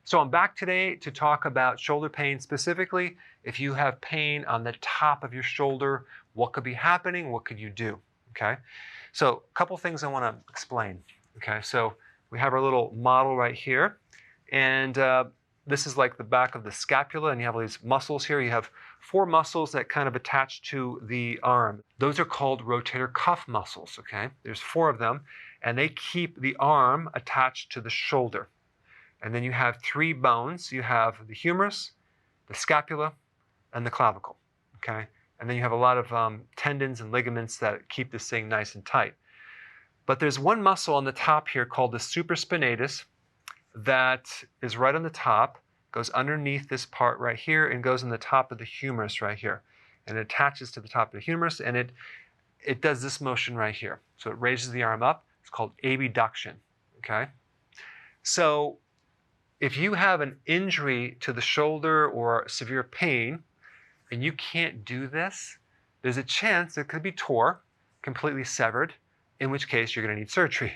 So I'm back today to talk about shoulder pain specifically. If you have pain on the top of your shoulder, what could be happening? What could you do? Okay, so a couple things I want to explain. Okay, so we have our little model right here, and this is like the back of the scapula, and you have all these muscles here. You have 4 muscles that kind of attach to the arm. Those are called rotator cuff muscles, okay? There's 4 of them, and they keep the arm attached to the shoulder. And then you have 3 bones. You have the humerus, the scapula, and the clavicle, okay? And then you have a lot of tendons and ligaments that keep this thing nice and tight. But there's one muscle on the top here called the supraspinatus that is right on the top, goes underneath this part right here, and goes on the top of the humerus right here. And it attaches to the top of the humerus, and it does this motion right here. So it raises the arm up. It's called abduction, okay? So if you have an injury to the shoulder or severe pain, and you can't do this, there's a chance it could be tore, completely severed, in which case you're going to need surgery.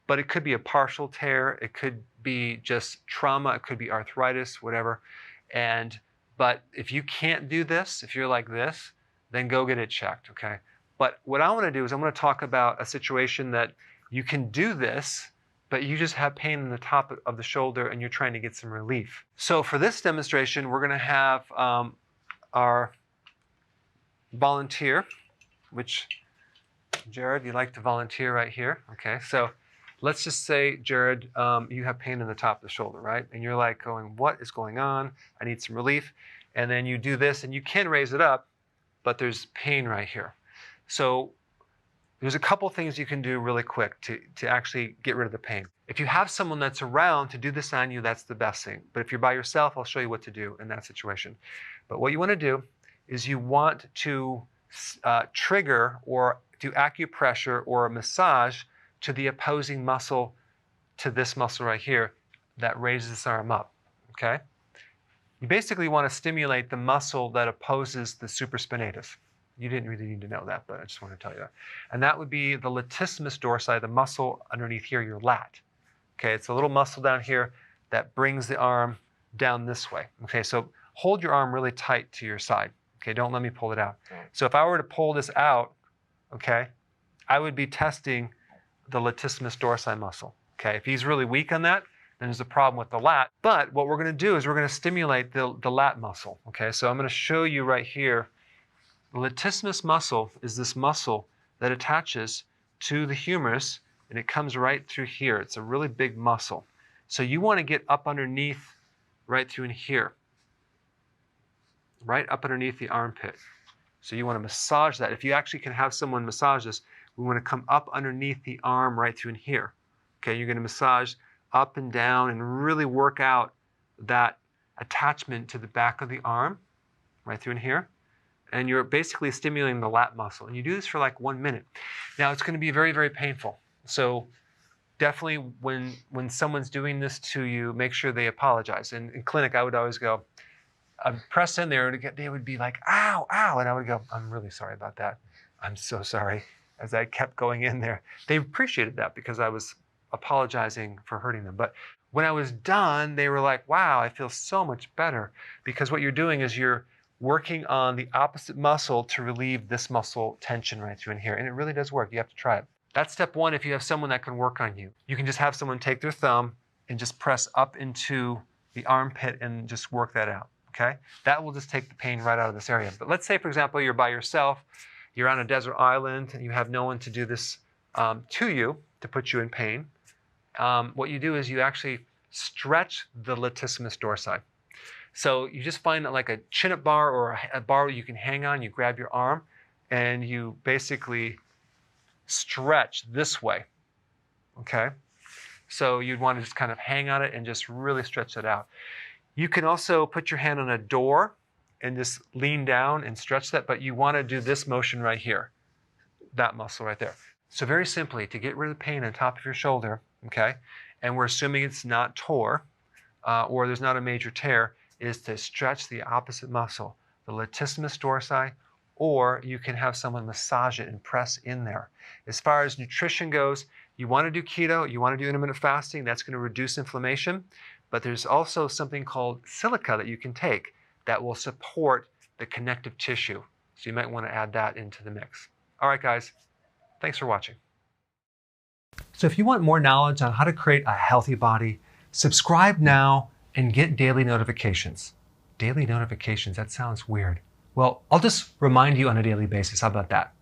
But it could be a partial tear, it could be just trauma, it could be arthritis, whatever. But if you can't do this, if you're like this, then go get it checked, okay? But what I want to do is I'm going to talk about a situation that you can do this, but you just have pain in the top of the shoulder and you're trying to get some relief. So for this demonstration, we're going to have our volunteer, which, Jared, you'd like to volunteer right here. Okay, so let's just say, Jared, you have pain in the top of the shoulder, right? And you're like going, what is going on? I need some relief. And then you do this, and you can raise it up, but there's pain right here. So there's a couple things you can do really quick to actually get rid of the pain. If you have someone that's around to do this on you, that's the best thing. But if you're by yourself, I'll show you what to do in that situation. But what you want to do is you want to trigger or do acupressure or a massage to the opposing muscle, to this muscle right here that raises this arm up, okay? You basically want to stimulate the muscle that opposes the supraspinatus. You didn't really need to know that, but I just want to tell you that. And that would be the latissimus dorsi, the muscle underneath here, your lat. Okay, it's a little muscle down here that brings the arm down this way. Okay, so hold your arm really tight to your side. Okay, don't let me pull it out. So if I were to pull this out, okay, I would be testing the latissimus dorsi muscle. Okay, if he's really weak on that, then there's a problem with the lat. But what we're going to do is we're going to stimulate the lat muscle. Okay, so I'm going to show you right here. The latissimus muscle is this muscle that attaches to the humerus, and it comes right through here. It's a really big muscle. So you want to get up underneath, right through in here, right up underneath the armpit. So you want to massage that. If you actually can have someone massage this, we want to come up underneath the arm right through in here. Okay, you're going to massage up and down and really work out that attachment to the back of the arm, right through in here. And you're basically stimulating the lat muscle. And you do this for like 1 minute. Now it's going to be very, very painful. So definitely when someone's doing this to you, make sure they apologize. And in clinic, I would always go, I'd press in there, and they would be like, ow, ow. And I would go, I'm really sorry about that. I'm so sorry. As I kept going in there. They appreciated that because I was apologizing for hurting them. But when I was done, they were like, wow, I feel so much better. Because what you're doing is you're working on the opposite muscle to relieve this muscle tension right through in here. And it really does work. You have to try it. That's step 1 if you have someone that can work on you. You can just have someone take their thumb and just press up into the armpit and just work that out, okay? That will just take the pain right out of this area. But let's say, for example, you're by yourself, you're on a desert island, and you have no one to do this to you, to put you in pain. What you do is you actually stretch the latissimus dorsi. So you just find like a chin-up bar or a bar you can hang on, you grab your arm, and you basically stretch this way, okay? So you'd want to just kind of hang on it and just really stretch it out. You can also put your hand on a door and just lean down and stretch that, but you want to do this motion right here, that muscle right there. So very simply, to get rid of the pain on top of your shoulder, okay, and we're assuming it's not tore or there's not a major tear, is to stretch the opposite muscle, the latissimus dorsi, or you can have someone massage it and press in there. As far as nutrition goes, you want to do keto, you want to do intermittent fasting, that's going to reduce inflammation, but there's also something called silica that you can take that will support the connective tissue. So you might want to add that into the mix. All right, guys, thanks for watching. So if you want more knowledge on how to create a healthy body, subscribe now and get daily notifications. Daily notifications, that sounds weird. Well, I'll just remind you on a daily basis. How about that?